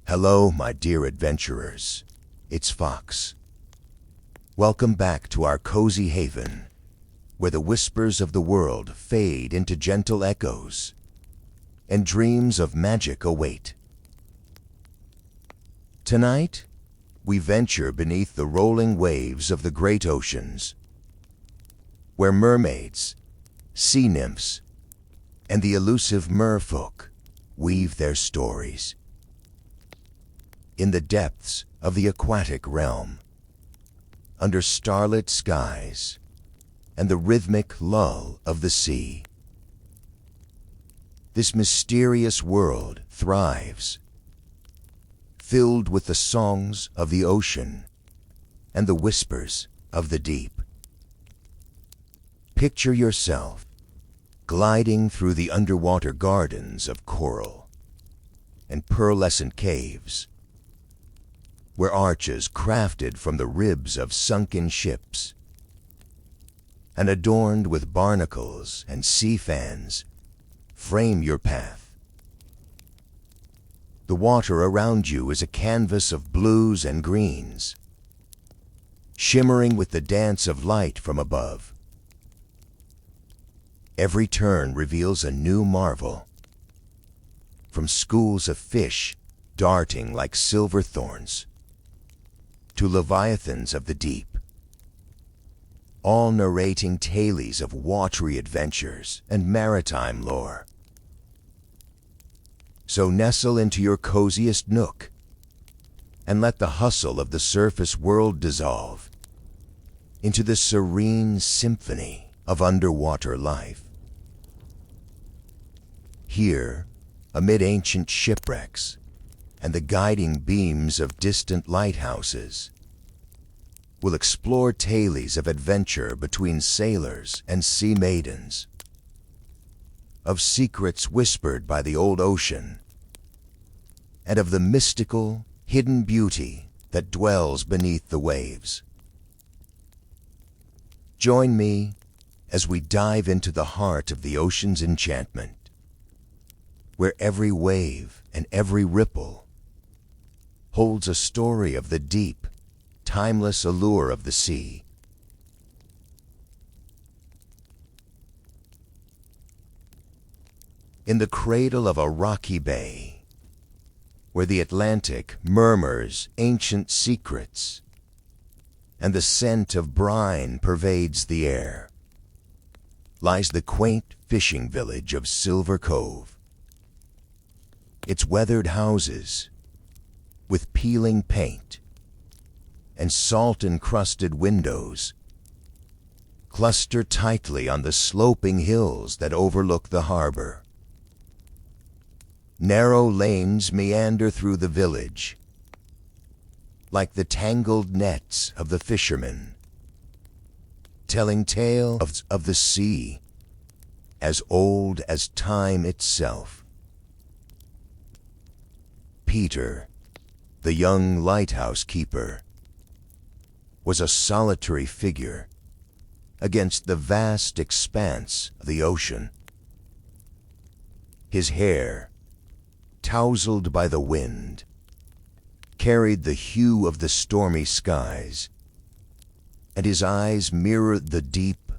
Hello, my dear adventurers. It's Fox. Welcome back to our cozy haven, where the whispers of the world fade into gentle echoes, and dreams of magic await. Tonight, we venture beneath the rolling waves of the great oceans, where mermaids, sea nymphs, and the elusive merfolk weave their stories. In the depths of the aquatic realm, under starlit skies and the rhythmic lull of the sea, this mysterious world thrives, filled with the songs of the ocean and the whispers of the deep. Picture yourself gliding through the underwater gardens of coral and pearlescent caves, where arches crafted from the ribs of sunken ships and adorned with barnacles and sea fans frame your path. The water around you is a canvas of blues and greens, shimmering with the dance of light from above. Every turn reveals a new marvel, from schools of fish darting like silver thorns to leviathans of the deep, all narrating tales of watery adventures and maritime lore. So nestle into your coziest nook and let the hustle of the surface world dissolve into the serene symphony of underwater life. Here, amid ancient shipwrecks and the guiding beams of distant lighthouses, we'll explore tales of adventure between sailors and sea maidens, of secrets whispered by the old ocean, and of the mystical, hidden beauty that dwells beneath the waves. Join me as we dive into the heart of the ocean's enchantment, where every wave and every ripple holds a story of the deep, timeless allure of the sea. In the cradle of a rocky bay, where the Atlantic murmurs ancient secrets and the scent of brine pervades the air, lies the quaint fishing village of Silver Cove. Its weathered houses, with peeling paint and salt-encrusted windows, cluster tightly on the sloping hills that overlook the harbor. Narrow lanes meander through the village, like the tangled nets of the fishermen, telling tales of the sea as old as time itself. Peter, the young lighthouse keeper, was a solitary figure against the vast expanse of the ocean. His hair, tousled by the wind, carried the hue of the stormy skies, and his eyes mirrored the deep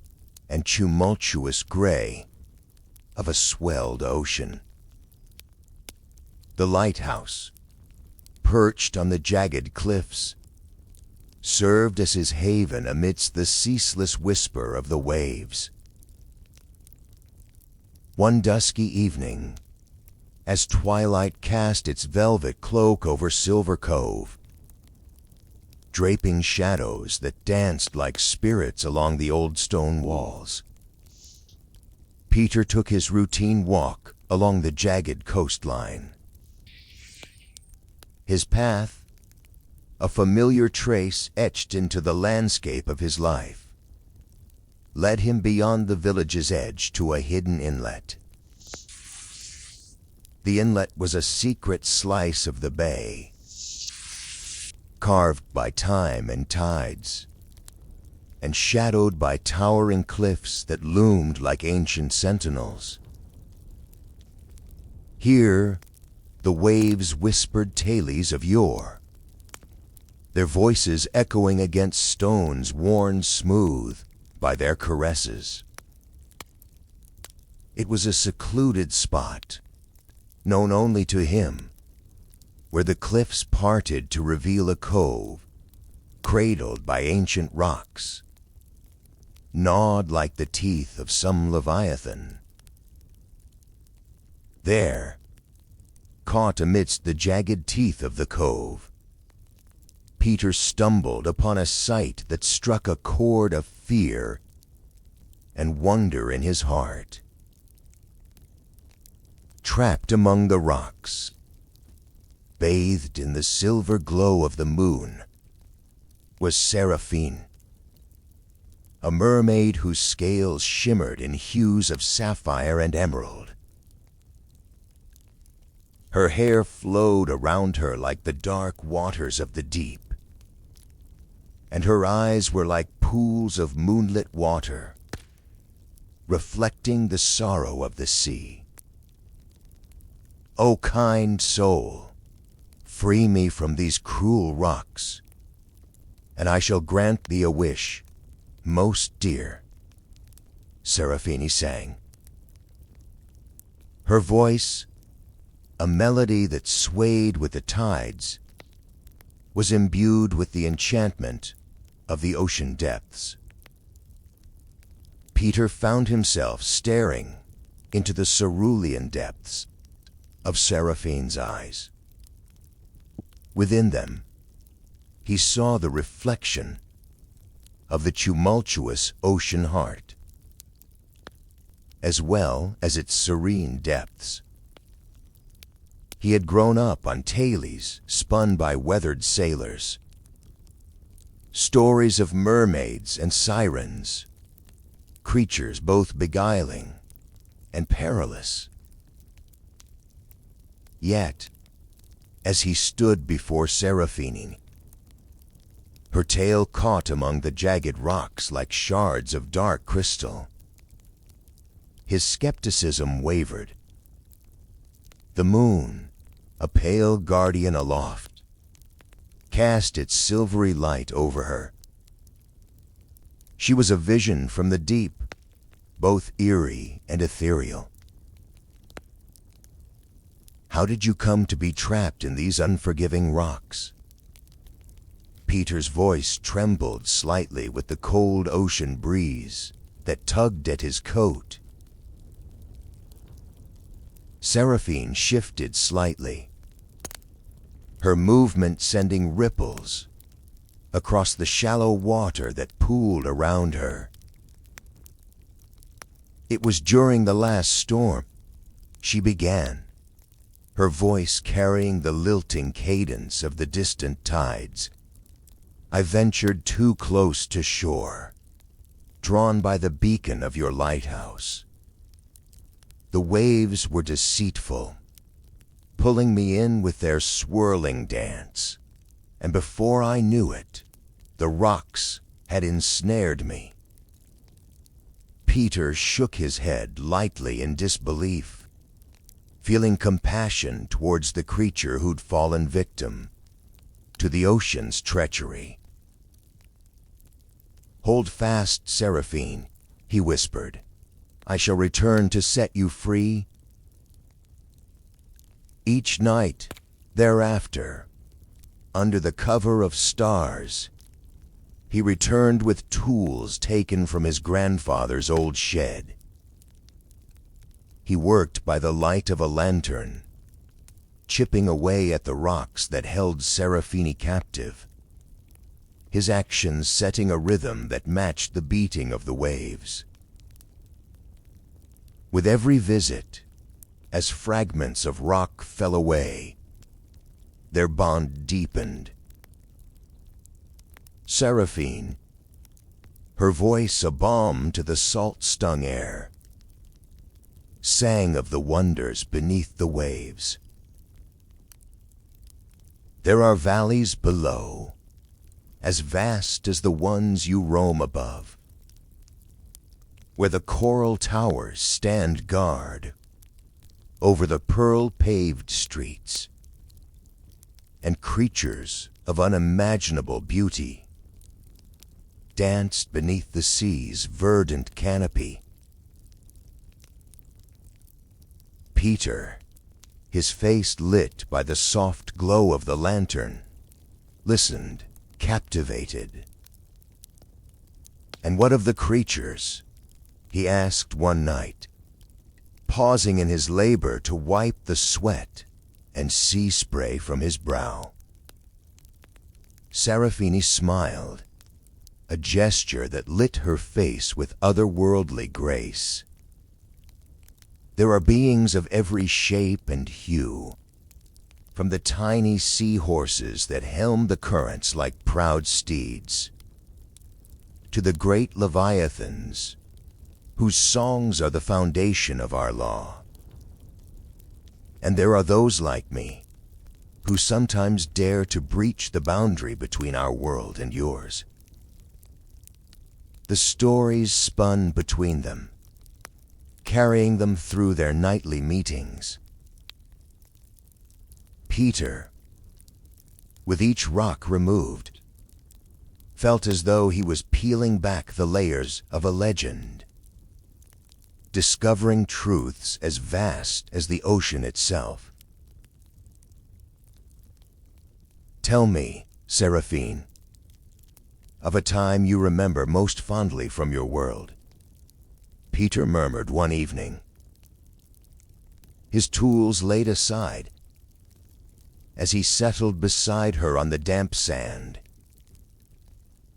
and tumultuous gray of a swelled ocean. The lighthouse, perched on the jagged cliffs, served as his haven amidst the ceaseless whisper of the waves. One dusky evening, as twilight cast its velvet cloak over Silver Cove, draping shadows that danced like spirits along the old stone walls, Peter took his routine walk along the jagged coastline. His path, a familiar trace etched into the landscape of his life, led him beyond the village's edge to a hidden inlet. The inlet was a secret slice of the bay, carved by time and tides, and shadowed by towering cliffs that loomed like ancient sentinels. Here, the waves whispered tales of yore, their voices echoing against stones worn smooth by their caresses. It was a secluded spot, known only to him, where the cliffs parted to reveal a cove, cradled by ancient rocks, gnawed like the teeth of some leviathan. There, caught amidst the jagged teeth of the cove, Peter stumbled upon a sight that struck a chord of fear and wonder in his heart. Trapped among the rocks, bathed in the silver glow of the moon, was Seraphine, a mermaid whose scales shimmered in hues of sapphire and emerald. Her hair flowed around her like the dark waters of the deep, and her eyes were like pools of moonlit water, reflecting the sorrow of the sea. O kind soul, free me from these cruel rocks, and I shall grant thee a wish most dear, Seraphine sang. Her voice, a melody that swayed with the tides, was imbued with the enchantment of the ocean depths. Peter found himself staring into the cerulean depths of Seraphine's eyes. Within them, he saw the reflection of the tumultuous ocean heart, as well as its serene depths. He had grown up on tales spun by weathered sailors, stories of mermaids and sirens, creatures both beguiling and perilous. Yet, as he stood before Seraphine, her tail caught among the jagged rocks like shards of dark crystal, his skepticism wavered. The moon, a pale guardian aloft, cast its silvery light over her. She was a vision from the deep, both eerie and ethereal. How did you come to be trapped in these unforgiving rocks? Peter's voice trembled slightly with the cold ocean breeze that tugged at his coat. Seraphine shifted slightly, her movement sending ripples across the shallow water that pooled around her. It was during the last storm, she began, her voice carrying the lilting cadence of the distant tides. I ventured too close to shore, drawn by the beacon of your lighthouse. The waves were deceitful, pulling me in with their swirling dance, and before I knew it, the rocks had ensnared me. Peter shook his head lightly in disbelief, feeling compassion towards the creature who'd fallen victim to the ocean's treachery. Hold fast, Seraphine, he whispered. I shall return to set you free. Each night thereafter, under the cover of stars, he returned with tools taken from his grandfather's old shed. He worked by the light of a lantern, chipping away at the rocks that held Seraphine captive, his actions setting a rhythm that matched the beating of the waves. With every visit, as fragments of rock fell away, their bond deepened. Seraphine, her voice a balm to the salt-stung air, sang of the wonders beneath the waves. There are valleys below, as vast as the ones you roam above, where the coral towers stand guard over the pearl-paved streets, and creatures of unimaginable beauty danced beneath the sea's verdant canopy. Peter, his face lit by the soft glow of the lantern, listened, captivated. "And what of the creatures?" he asked one night, pausing in his labor to wipe the sweat and sea spray from his brow. Serafini smiled, a gesture that lit her face with otherworldly grace. "There are beings of every shape and hue, from the tiny seahorses that helm the currents like proud steeds, to the great leviathans, whose songs are the foundation of our law. And there are those like me, who sometimes dare to breach the boundary between our world and yours." The stories spun between them, carrying them through their nightly meetings. Peter, with each rock removed, felt as though he was peeling back the layers of a legend, discovering truths as vast as the ocean itself. "Tell me, Seraphine, of a time you remember most fondly from your world," Peter murmured one evening, his tools laid aside, as he settled beside her on the damp sand,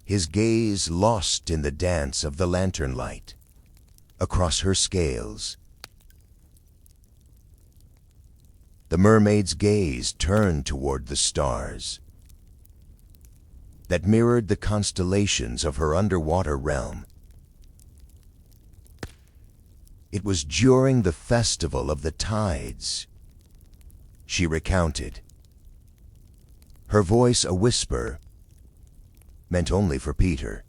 his gaze lost in the dance of the lantern light across her scales. The mermaid's gaze turned toward the stars that mirrored the constellations of her underwater realm. "It was during the festival of the tides," she recounted, her voice a whisper, meant only for Peter.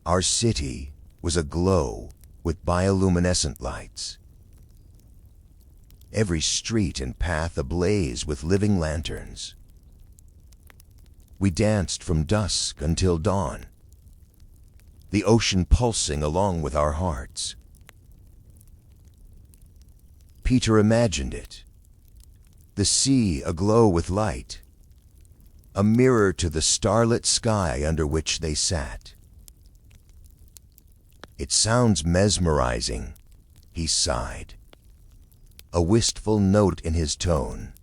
"Our city was aglow with bioluminescent lights, every street and path ablaze with living lanterns. We danced from dusk until dawn, the ocean pulsing along with our hearts." Peter imagined it, the sea aglow with light, a mirror to the starlit sky under which they sat. "It sounds mesmerizing," he sighed, a wistful note in his tone,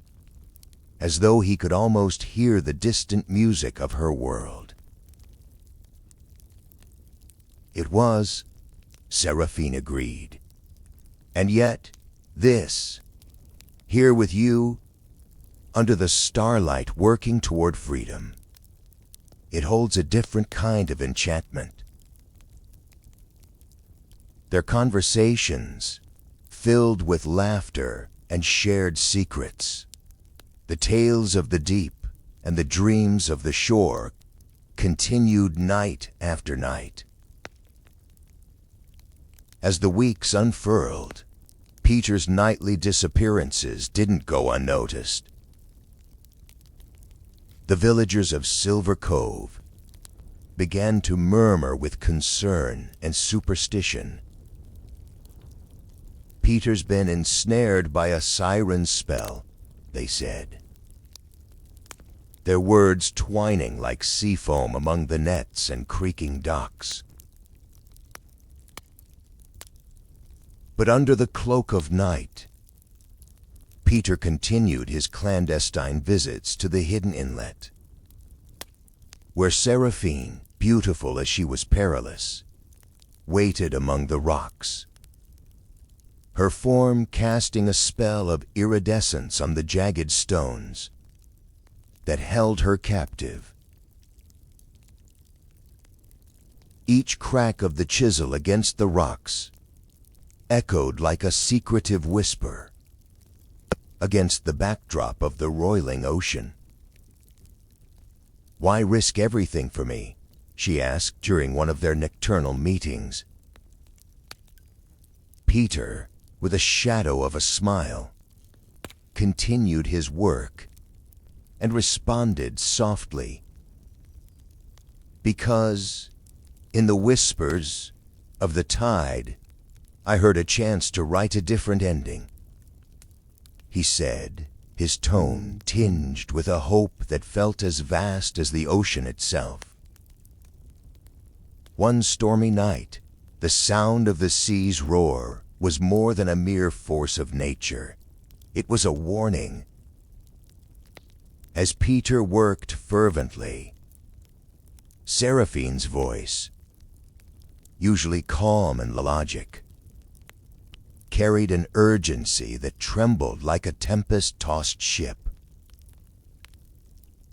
as though he could almost hear the distant music of her world. "It was," Seraphine agreed. "And yet, this, here with you, under the starlight working toward freedom, it holds a different kind of enchantment." Their conversations, filled with laughter and shared secrets, the tales of the deep and the dreams of the shore, continued night after night. As the weeks unfurled, Peter's nightly disappearances didn't go unnoticed. The villagers of Silver Cove began to murmur with concern and superstition. "Peter's been ensnared by a siren's spell," they said, their words twining like sea foam among the nets and creaking docks. But under the cloak of night, Peter continued his clandestine visits to the hidden inlet, where Seraphine, beautiful as she was perilous, waited among the rocks, her form casting a spell of iridescence on the jagged stones that held her captive. Each crack of the chisel against the rocks echoed like a secretive whisper against the backdrop of the roiling ocean. "Why risk everything for me?" she asked during one of their nocturnal meetings. Peter, with a shadow of a smile, continued his work and responded softly, "Because, in the whispers of the tide, I heard a chance to write a different ending," he said, his tone tinged with a hope that felt as vast as the ocean itself. One stormy night, the sound of the sea's roar was more than a mere force of nature. It was a warning. As Peter worked fervently, Seraphine's voice, usually calm and logic, carried an urgency that trembled like a tempest-tossed ship.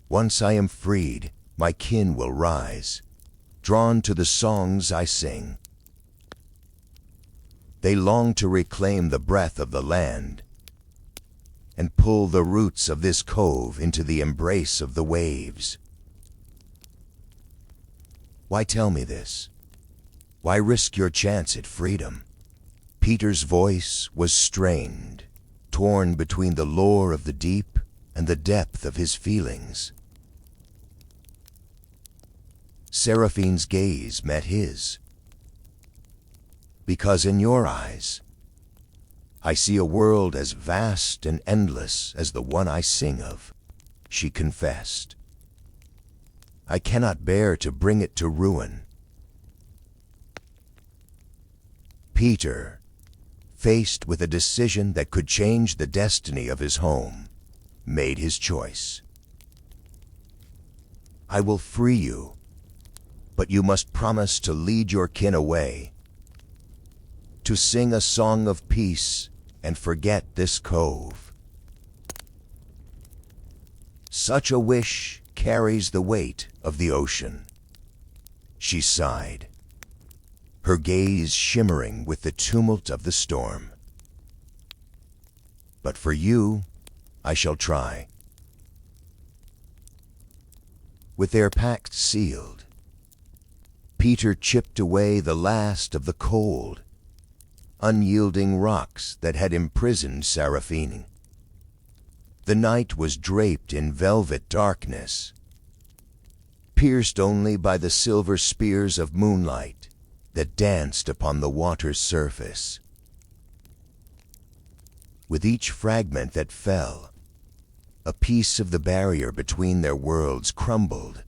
"Once I am freed, my kin will rise, drawn to the songs I sing. They long to reclaim the breath of the land and pull the roots of this cove into the embrace of the waves. Why tell me this? Why risk your chance at freedom?" Peter's voice was strained, torn between the lure of the deep and the depth of his feelings. Seraphine's gaze met his. "Because in your eyes, I see a world as vast and endless as the one I sing of," she confessed. "I cannot bear to bring it to ruin." Peter, faced with a decision that could change the destiny of his home, made his choice. "I will free you, but you must promise to lead your kin away, to sing a song of peace and forget this cove. Such a wish carries the weight of the ocean." She sighed, her gaze shimmering with the tumult of the storm. "But for you, I shall try." With their pact sealed, Peter chipped away the last of the cold, unyielding rocks that had imprisoned Seraphine. The night was draped in velvet darkness, pierced only by the silver spears of moonlight that danced upon the water's surface. With each fragment that fell, a piece of the barrier between their worlds crumbled,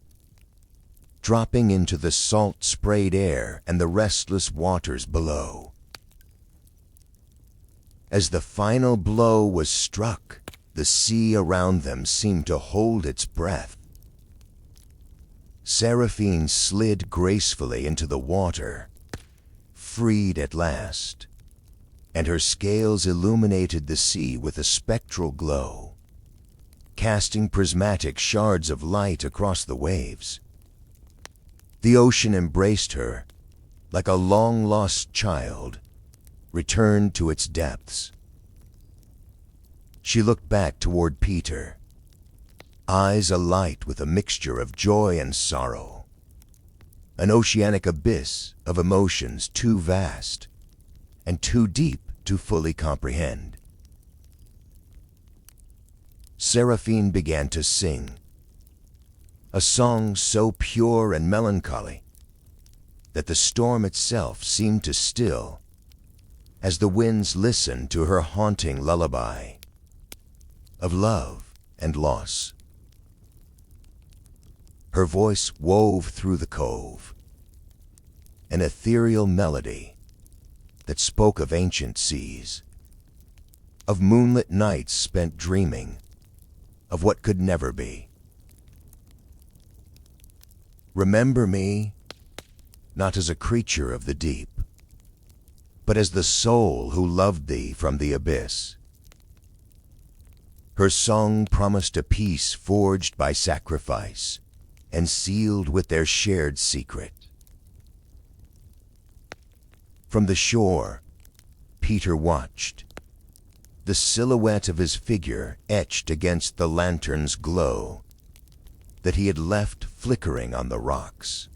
dropping into the salt-sprayed air and the restless waters below. As the final blow was struck, the sea around them seemed to hold its breath. Seraphine slid gracefully into the water, freed at last, and her scales illuminated the sea with a spectral glow, casting prismatic shards of light across the waves. The ocean embraced her like a long-lost child, returned to its depths. She looked back toward Peter, eyes alight with a mixture of joy and sorrow, an oceanic abyss of emotions too vast and too deep to fully comprehend. Seraphine began to sing, a song so pure and melancholy that the storm itself seemed to still as the winds listened to her haunting lullaby of love and loss. Her voice wove through the cove, an ethereal melody that spoke of ancient seas, of moonlit nights spent dreaming of what could never be. "Remember me, not as a creature of the deep, but as the soul who loved thee from the abyss." Her song promised a peace forged by sacrifice and sealed with their shared secret. From the shore, Peter watched, the silhouette of his figure etched against the lantern's glow that he had left flickering on the rocks.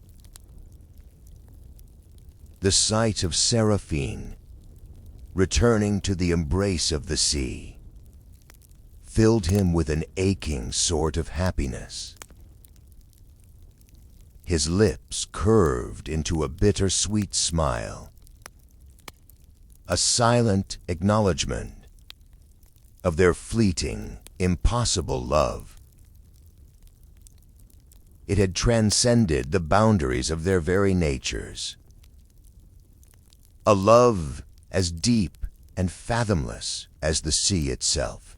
The sight of Seraphine, returning to the embrace of the sea, filled him with an aching sort of happiness. His lips curved into a bittersweet smile, a silent acknowledgment of their fleeting, impossible love. It had transcended the boundaries of their very natures. A love as deep and fathomless as the sea itself.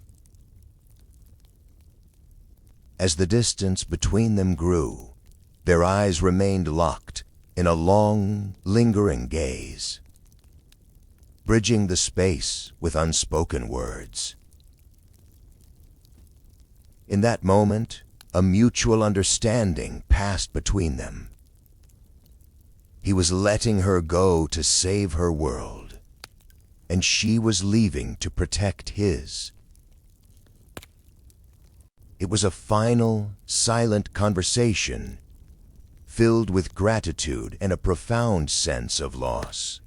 As the distance between them grew, their eyes remained locked in a long, lingering gaze, bridging the space with unspoken words. In that moment, a mutual understanding passed between them. He was letting her go to save her world, and she was leaving to protect his. It was a final, silent conversation filled with gratitude and a profound sense of loss.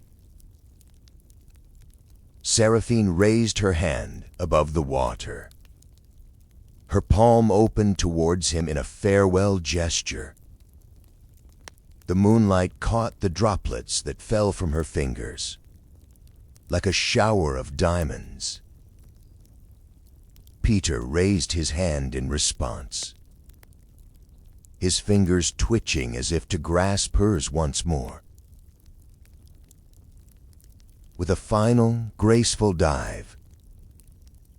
Seraphine raised her hand above the water. Her palm opened towards him in a farewell gesture. The moonlight caught the droplets that fell from her fingers, like a shower of diamonds. Peter raised his hand in response, his fingers twitching as if to grasp hers once more. With a final, graceful dive,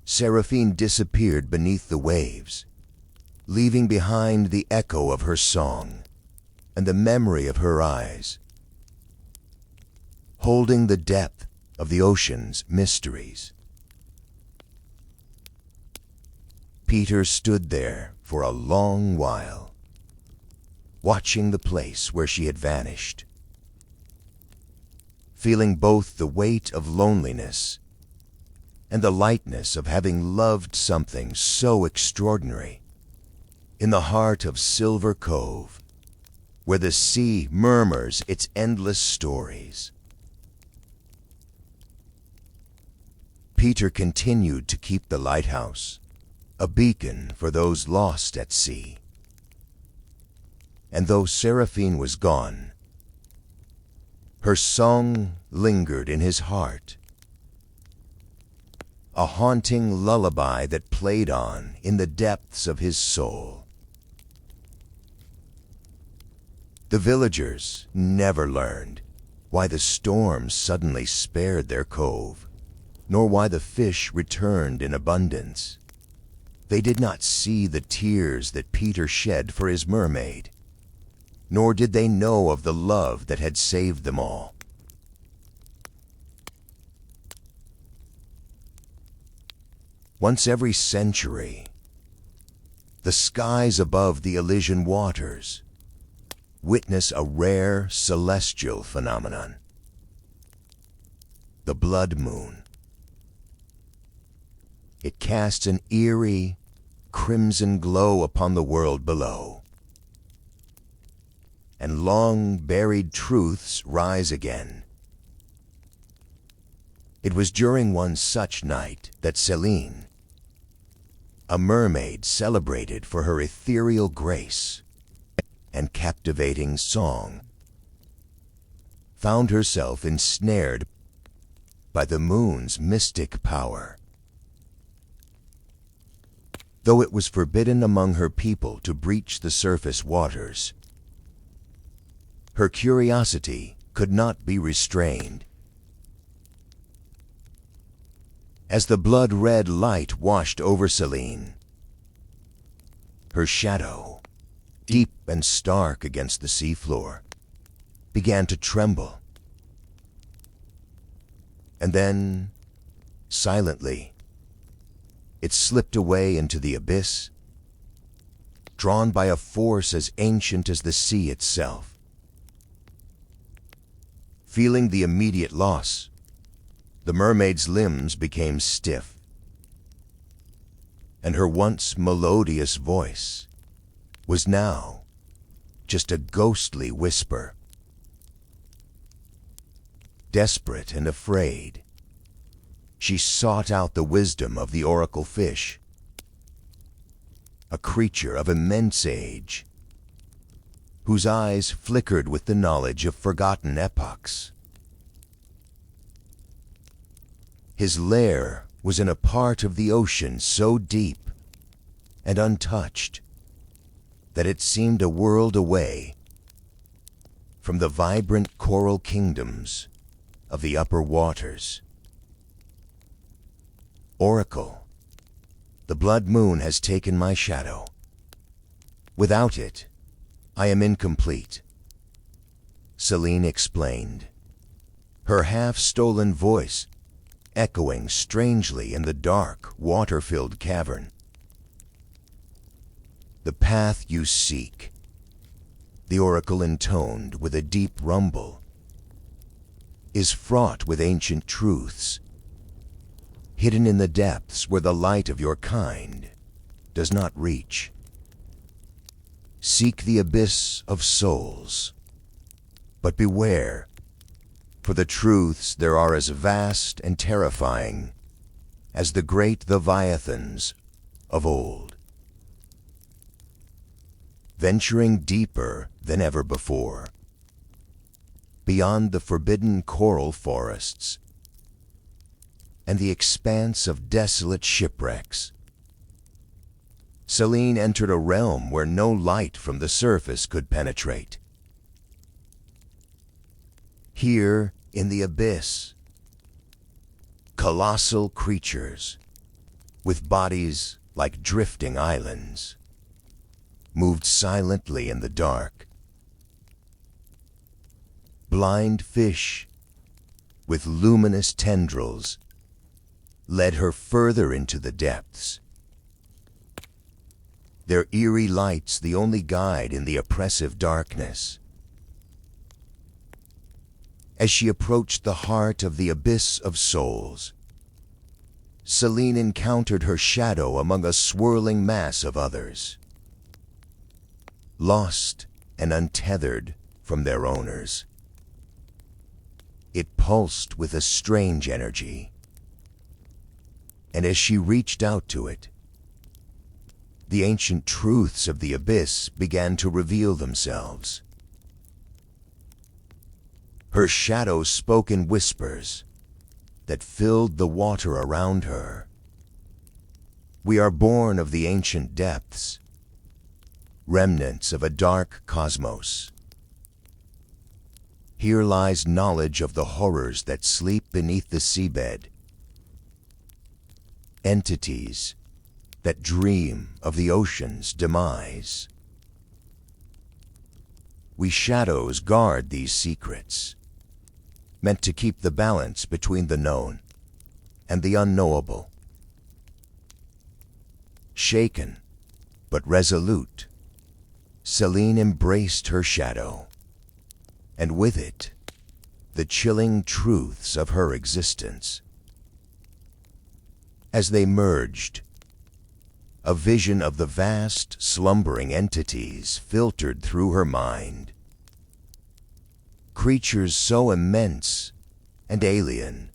Seraphine disappeared beneath the waves, leaving behind the echo of her song and the memory of her eyes, holding the depth of the ocean's mysteries. Peter stood there for a long while, watching the place where she had vanished, feeling both the weight of loneliness and the lightness of having loved something so extraordinary in the heart of Silver Cove, where the sea murmurs its endless stories. Peter continued to keep the lighthouse a beacon for those lost at sea. And though Seraphine was gone, her song lingered in his heart, a haunting lullaby that played on in the depths of his soul. The villagers never learned why the storms suddenly spared their cove, nor why the fish returned in abundance. They did not see the tears that Peter shed for his mermaid, nor did they know of the love that had saved them all. Once every century, the skies above the Elysian waters witness a rare celestial phenomenon, the blood moon. It casts an eerie, crimson glow upon the world below, and long-buried truths rise again. It was during one such night that Céline, a mermaid celebrated for her ethereal grace and captivating song, found herself ensnared by the moon's mystic power. Though it was forbidden among her people to breach the surface waters, her curiosity could not be restrained. As the blood-red light washed over Céline, her shadow, deep and stark against the seafloor, began to tremble. And then, silently, it slipped away into the abyss, drawn by a force as ancient as the sea itself. Feeling the immediate loss, the mermaid's limbs became stiff, and her once melodious voice was now just a ghostly whisper. Desperate and afraid, she sought out the wisdom of the oracle fish, a creature of immense age, whose eyes flickered with the knowledge of forgotten epochs. His lair was in a part of the ocean so deep and untouched that it seemed a world away from the vibrant coral kingdoms of the upper waters. Oracle, the blood moon has taken my shadow. Without it, I am incomplete, Selene explained, her half-stolen voice echoing strangely in the dark, water-filled cavern. The path you seek, the oracle intoned with a deep rumble, is fraught with ancient truths, hidden in the depths where the light of your kind does not reach. Seek the abyss of souls, but beware, for the truths there are as vast and terrifying as the great leviathans of old. Venturing deeper than ever before, beyond the forbidden coral forests and the expanse of desolate shipwrecks, Selene entered a realm where no light from the surface could penetrate. Here, in the abyss, colossal creatures, with bodies like drifting islands, moved silently in the dark. Blind fish, with luminous tendrils, led her further into the depths, their eerie lights the only guide in the oppressive darkness. As she approached the heart of the abyss of souls, Selene encountered her shadow among a swirling mass of others, lost and untethered from their owners. It pulsed with a strange energy, and as she reached out to it, the ancient truths of the abyss began to reveal themselves. Her shadow spoke in whispers that filled the water around her. We are born of the ancient depths, remnants of a dark cosmos. Here lies knowledge of the horrors that sleep beneath the seabed, entities that dream of the ocean's demise. We shadows guard these secrets, meant to keep the balance between the known and the unknowable. Shaken, but resolute, Selene embraced her shadow, and with it, the chilling truths of her existence. As they merged, a vision of the vast, slumbering entities filtered through her mind. Creatures so immense and alien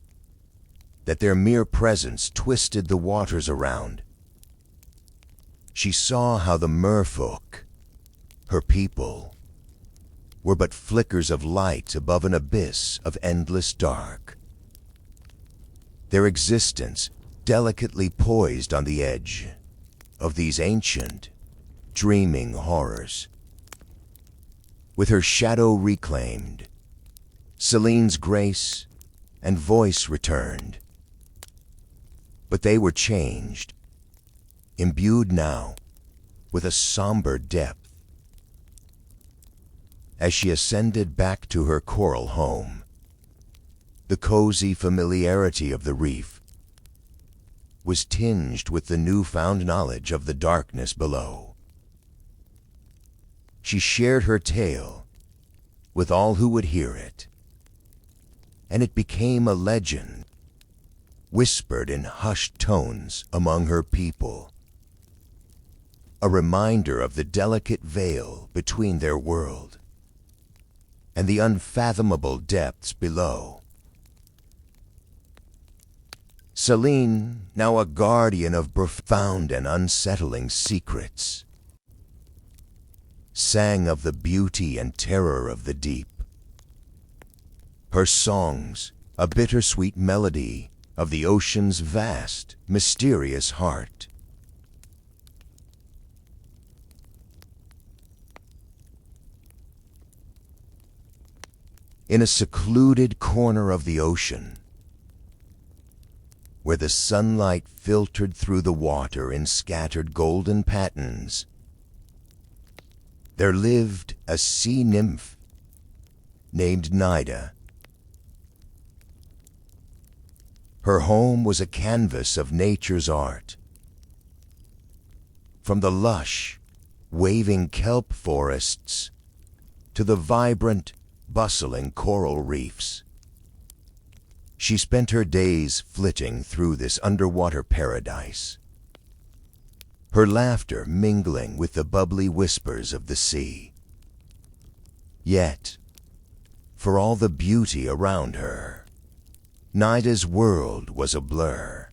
that their mere presence twisted the waters around. She saw how the merfolk, her people, were but flickers of light above an abyss of endless dark. Their existence delicately poised on the edge of these ancient, dreaming horrors. With her shadow reclaimed, Selene's grace and voice returned. But they were changed, imbued now with a somber depth. As she ascended back to her coral home, the cozy familiarity of the reef was tinged with the newfound knowledge of the darkness below. She shared her tale with all who would hear it, and it became a legend, whispered in hushed tones among her people, a reminder of the delicate veil between their world and the unfathomable depths below. Celine, now a guardian of profound and unsettling secrets, sang of the beauty and terror of the deep. Her songs, a bittersweet melody of the ocean's vast, mysterious heart. In a secluded corner of the ocean, where the sunlight filtered through the water in scattered golden patterns, there lived a sea nymph named Nida. Her home was a canvas of nature's art. From the lush, waving kelp forests to the vibrant, bustling coral reefs, she spent her days flitting through this underwater paradise, her laughter mingling with the bubbly whispers of the sea. Yet, for all the beauty around her, Nida's world was a blur.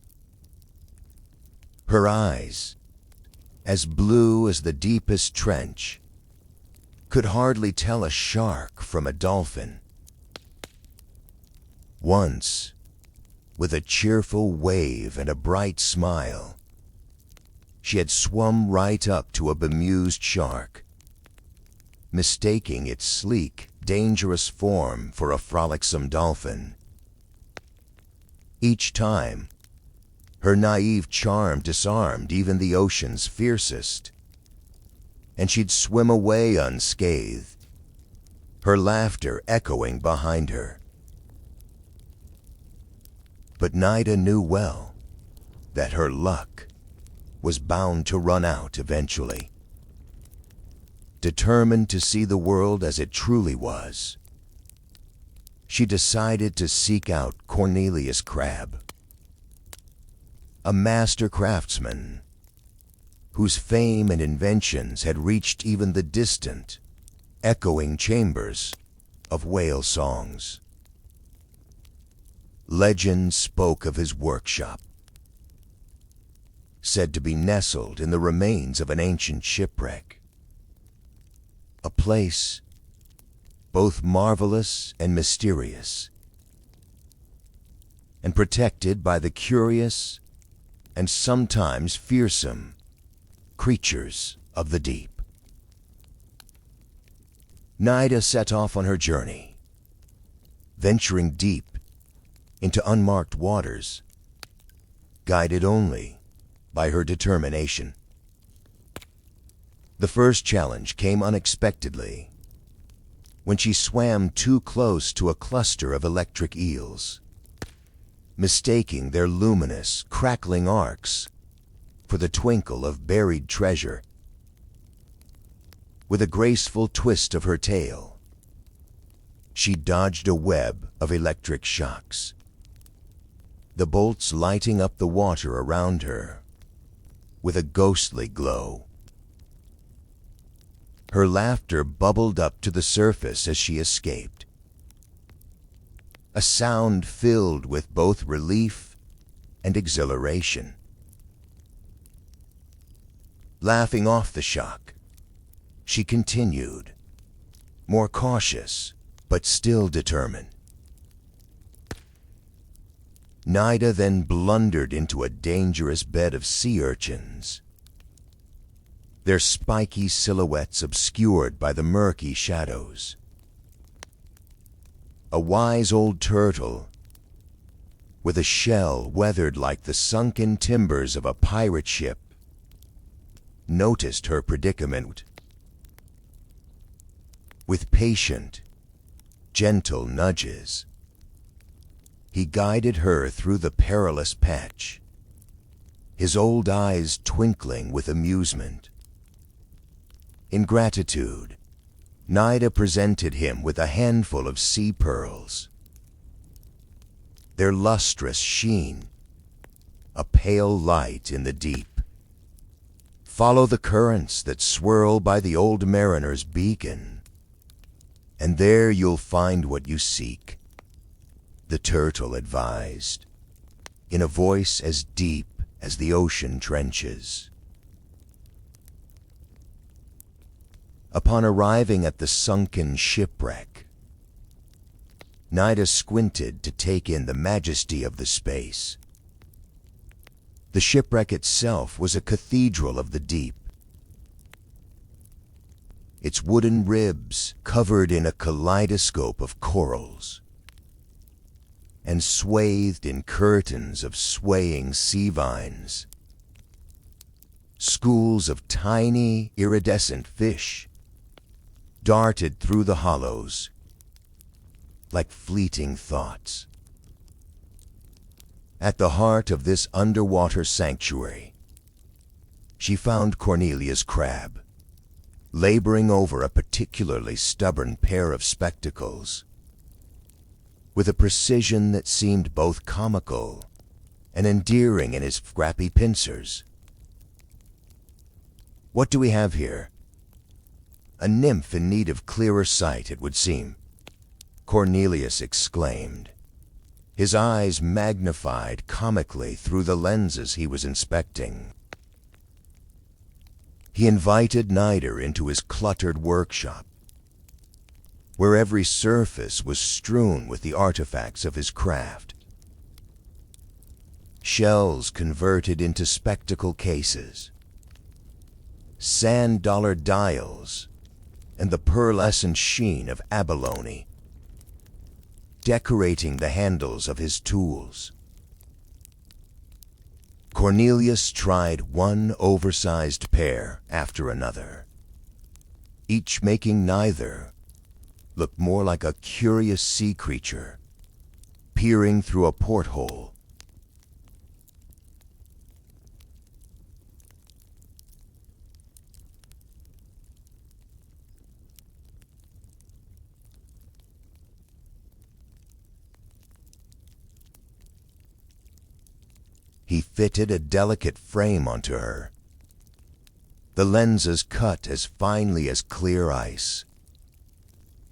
Her eyes, as blue as the deepest trench, could hardly tell a shark from a dolphin. Once, with a cheerful wave and a bright smile, she had swum right up to a bemused shark, mistaking its sleek, dangerous form for a frolicsome dolphin. Each time, her naive charm disarmed even the ocean's fiercest, and she'd swim away unscathed, her laughter echoing behind her. But Nida knew well that her luck was bound to run out eventually. Determined to see the world as it truly was, she decided to seek out Cornelius Crabbe, a master craftsman whose fame and inventions had reached even the distant, echoing chambers of whale songs. Legend spoke of his workshop, said to be nestled in the remains of an ancient shipwreck, a place both marvelous and mysterious, and protected by the curious and sometimes fearsome creatures of the deep. Nida set off on her journey, venturing deep into unmarked waters, guided only by her determination. The first challenge came unexpectedly when she swam too close to a cluster of electric eels, mistaking their luminous, crackling arcs for the twinkle of buried treasure. With a graceful twist of her tail, she dodged a web of electric shocks, the bolts lighting up the water around her with a ghostly glow. Her laughter bubbled up to the surface as she escaped, a sound filled with both relief and exhilaration. Laughing off the shock, she continued, more cautious but still determined. Nida then blundered into a dangerous bed of sea urchins, their spiky silhouettes obscured by the murky shadows. A wise old turtle, with a shell weathered like the sunken timbers of a pirate ship, noticed her predicament. With patient, gentle nudges, he guided her through the perilous patch, his old eyes twinkling with amusement. In gratitude, Nida presented him with a handful of sea pearls, their lustrous sheen a pale light in the deep. Follow the currents that swirl by the old mariner's beacon, and there you'll find what you seek, the turtle advised. in a voice as deep as the ocean trenches. Upon arriving at the sunken shipwreck, Nida squinted to take in the majesty of the space. The shipwreck itself was a cathedral of the deep, its wooden ribs covered in a kaleidoscope of corals and swathed in curtains of swaying sea vines. Schools of tiny, iridescent fish darted through the hollows like fleeting thoughts. At the heart of this underwater sanctuary, she found Cornelia's crab, laboring over a particularly stubborn pair of spectacles, with a precision that seemed both comical and endearing in his scrappy pincers. "What do we have here?" "A nymph in need of clearer sight, it would seem," Cornelius exclaimed, his eyes magnified comically through the lenses he was inspecting. He invited Nida into his cluttered workshop, where every surface was strewn with the artifacts of his craft. Shells converted into spectacle cases, sand dollar dials, and the pearlescent sheen of abalone, decorating the handles of his tools. Cornelius tried one oversized pair after another, each making neither look more like a curious sea creature peering through a porthole. He fitted a delicate frame onto her, the lenses cut as finely as clear ice,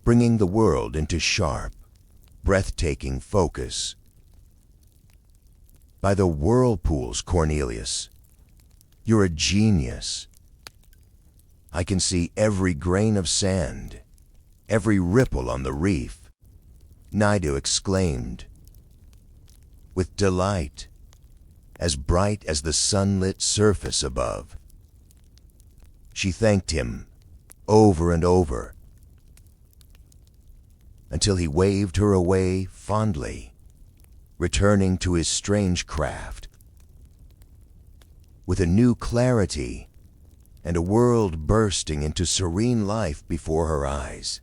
bringing the world into sharp, breathtaking focus. "By the whirlpools, Cornelius, you're a genius. I can see every grain of sand, every ripple on the reef," Nida exclaimed, with delight as bright as the sunlit surface above. She thanked him over and over, until he waved her away fondly, returning to his strange craft with a new clarity and a world bursting into serene life before her eyes.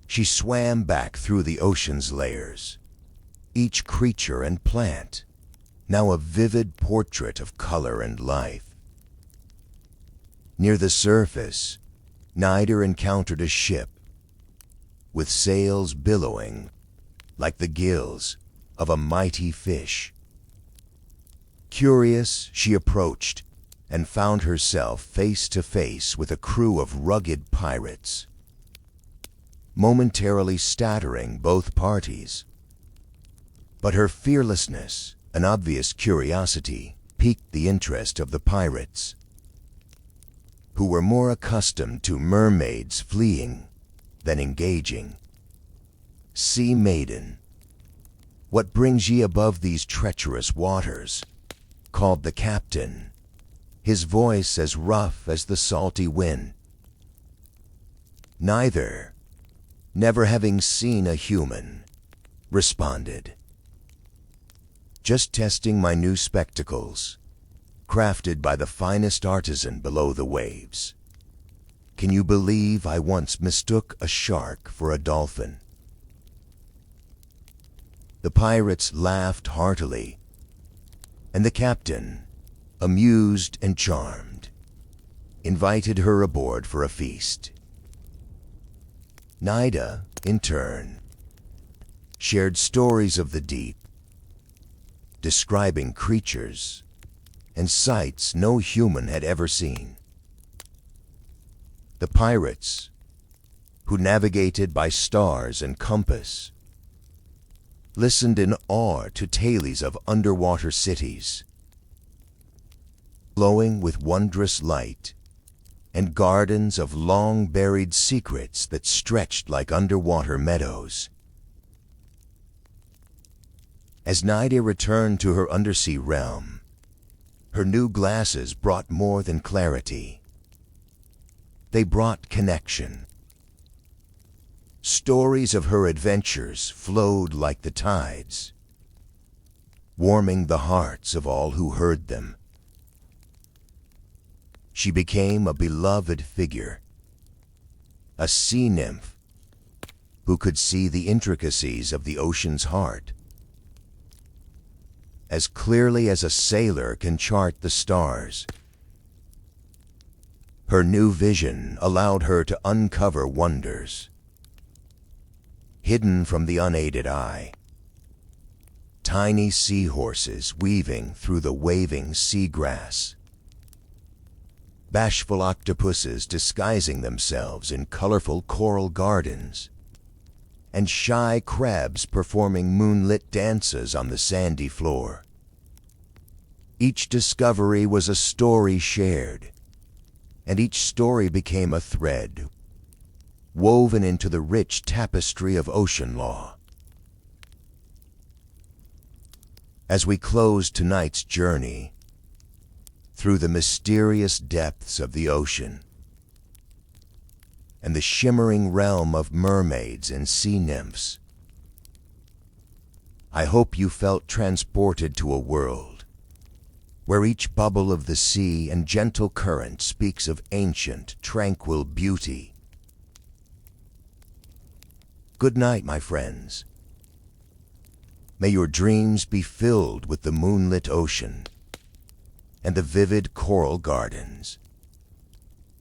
She swam back through the ocean's layers, each creature and plant now a vivid portrait of color and life. Near the surface, Nida encountered a ship with sails billowing like the gills of a mighty fish. Curious, she approached and found herself face to face with a crew of rugged pirates, momentarily staggering both parties. But her fearlessness and obvious curiosity piqued the interest of the pirates, who were more accustomed to mermaids fleeing than engaging. "Sea maiden, what brings ye above these treacherous waters?" called the captain, his voice as rough as the salty wind. "Neither, never having seen a human," responded. "Just testing my new spectacles, crafted by the finest artisan below the waves. Can you believe I once mistook a shark for a dolphin?" The pirates laughed heartily, and the captain, amused and charmed, invited her aboard for a feast. Nida, in turn, shared stories of the deep, describing creatures and sights no human had ever seen. The pirates, who navigated by stars and compass, listened in awe to tales of underwater cities, glowing with wondrous light, and gardens of long-buried secrets that stretched like underwater meadows. As Nadia returned to her undersea realm, her new glasses brought more than clarity. They brought connection. Stories of her adventures flowed like the tides, warming the hearts of all who heard them. She became a beloved figure, a sea nymph who could see the intricacies of the ocean's heart as clearly as a sailor can chart the stars. Her new vision allowed her to uncover wonders hidden from the unaided eye. Tiny seahorses weaving through the waving seagrass, bashful octopuses disguising themselves in colorful coral gardens, and shy crabs performing moonlit dances on the sandy floor. Each discovery was a story shared, and each story became a thread woven into the rich tapestry of ocean law. As we close tonight's journey through the mysterious depths of the ocean and the shimmering realm of mermaids and sea nymphs, I hope you felt transported to a world where each bubble of the sea and gentle current speaks of ancient, tranquil beauty. Good night, my friends. May your dreams be filled with the moonlit ocean and the vivid coral gardens,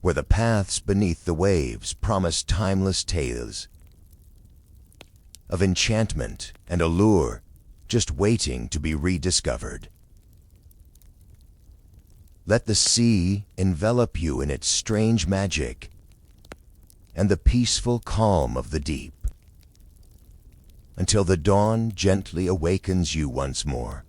where the paths beneath the waves promise timeless tales of enchantment and allure just waiting to be rediscovered. Let the sea envelop you in its strange magic and the peaceful calm of the deep, until the dawn gently awakens you once more.